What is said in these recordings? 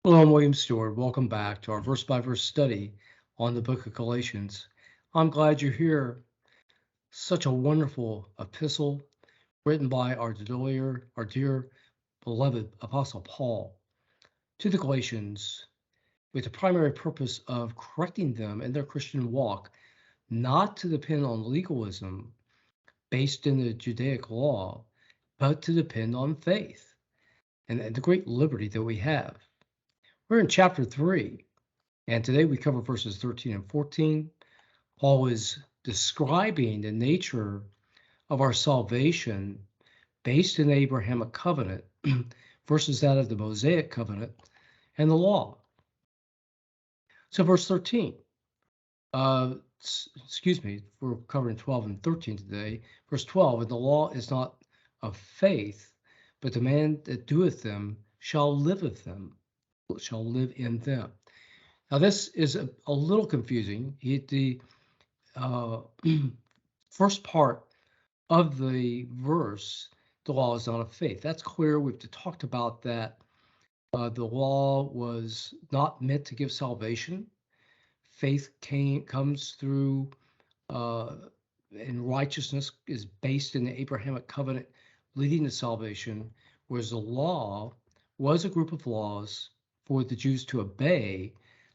Hello, I'm William Stewart. Welcome back to our verse by verse study on the book of Galatians. I'm glad you're here. Such a wonderful epistle written by our dear beloved Apostle Paul to the Galatians with the primary purpose of correcting them in their Christian walk, not to depend on legalism based in the Judaic law, but to depend on faith and the great liberty that we have. We're in chapter 3. And today we cover verses 13 and 14. Paul is describing the nature of our salvation based in the Abrahamic covenant versus that of the Mosaic covenant and the law. So verse 13, we're covering 12 and 13 today. Verse 12, and the law is not of faith, but the man that doeth them shall live in them. Now, this is a little confusing. The first part of the verse, the law is not of faith. That's clear. We've talked about that. The law was not meant to give salvation. Faith comes through, and righteousness is based in the Abrahamic covenant leading to salvation, whereas the law was a group of laws for the Jews to obey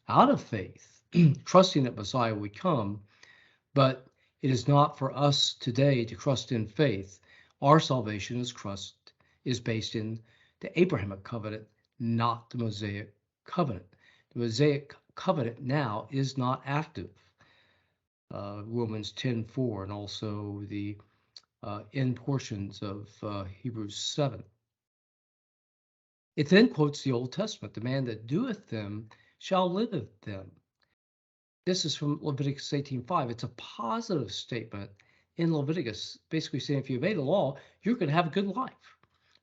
out of faith, trusting that Messiah would come. But it is not for us today to trust in faith. Our salvation is based in the Abrahamic covenant, not the Mosaic covenant. The Mosaic covenant now is not active. Romans 10:4 and also the end portions of Hebrews 7. It then quotes the Old Testament, the man that doeth them shall live of them. This is from Leviticus 18:5. It's a positive statement in Leviticus, basically saying if you obey the law, you're going to have a good life.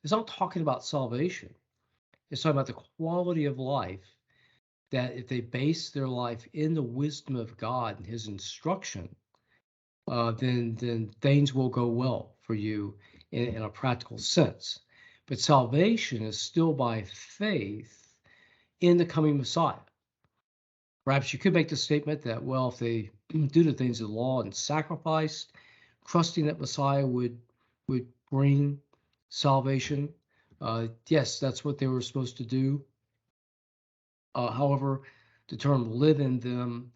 It's not talking about salvation. It's talking about the quality of life, that if they base their life in the wisdom of God and his instruction, then things will go well for you in a practical sense. But salvation is still by faith in the coming Messiah. Perhaps you could make the statement that, well, if they do the things of the law and sacrificed, trusting that Messiah would bring salvation, yes, that's what they were supposed to do. However, the term live in them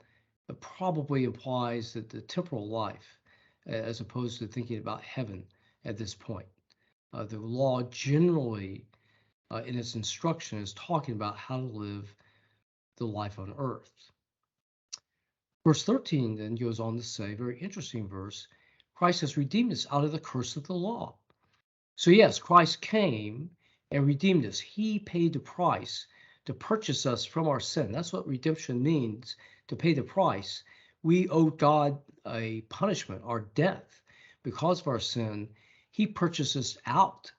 probably implies that the temporal life, as opposed to thinking about heaven at this point. The law generally, in its instruction, is talking about how to live the life on earth. Verse 13 then goes on to say, very interesting verse, Christ has redeemed us out of the curse of the law. So yes, Christ came and redeemed us. He paid the price to purchase us from our sin. That's what redemption means, to pay the price. We owe God a punishment, our death, because of our sin. He purchased us out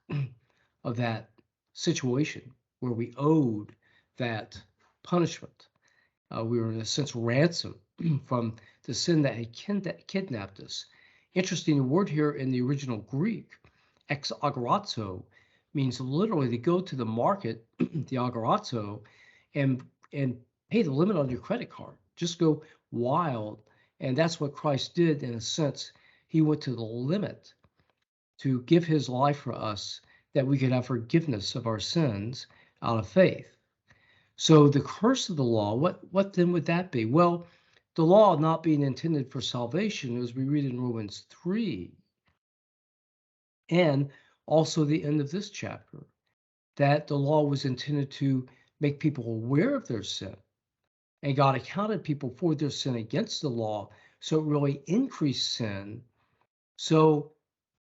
of that situation where we owed that punishment. We were, in a sense, ransomed from the sin that had kidnapped us. Interesting word here in the original Greek, ex agorazo, means literally to go to the market, the agorazo, and pay the limit on your credit card. Just go wild. And that's what Christ did in a sense. He went to the limit to give his life for us that we could have forgiveness of our sins out of faith. So the curse of the law, what then would that be? Well, the law not being intended for salvation, as we read in Romans 3, and also the end of this chapter, that the law was intended to make people aware of their sin. And God accounted people for their sin against the law, so it really increased sin, so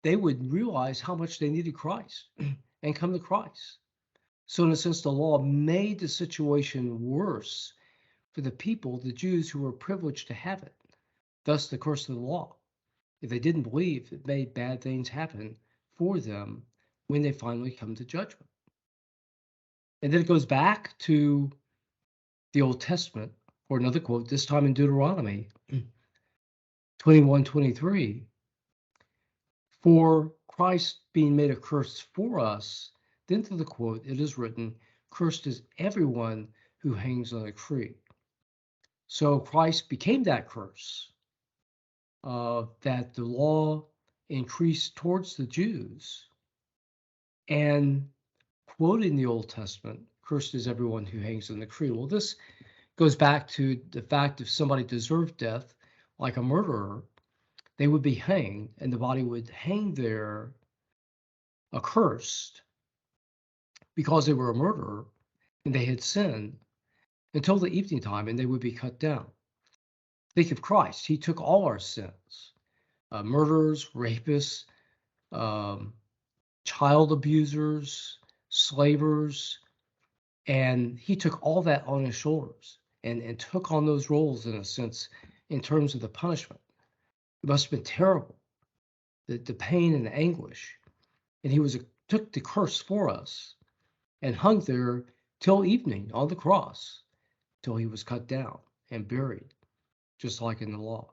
they would realize how much they needed Christ and come to Christ. So in a sense, the law made the situation worse for the people, the Jews who were privileged to have it. Thus, the curse of the law. If they didn't believe, it made bad things happen for them when they finally come to judgment. And then it goes back to the Old Testament for another quote, this time in Deuteronomy 21:23. For Christ being made a curse for us, then to the quote, it is written, cursed is everyone who hangs on a tree. So Christ became that curse that the law increased towards the Jews. And quoting the Old Testament, cursed is everyone who hangs on the tree. Well, this goes back to the fact if somebody deserved death, like a murderer, they would be hanged, and the body would hang there accursed because they were a murderer and they had sinned until the evening time, and they would be cut down. Think of Christ. He took all our sins, murderers, rapists, um, child abusers, slavers, and he took all that on his shoulders and took on those roles in a sense in terms of the punishment. It must have been terrible, the pain and the anguish. And he took the curse for us and hung there till evening on the cross, till he was cut down and buried, just like in the law.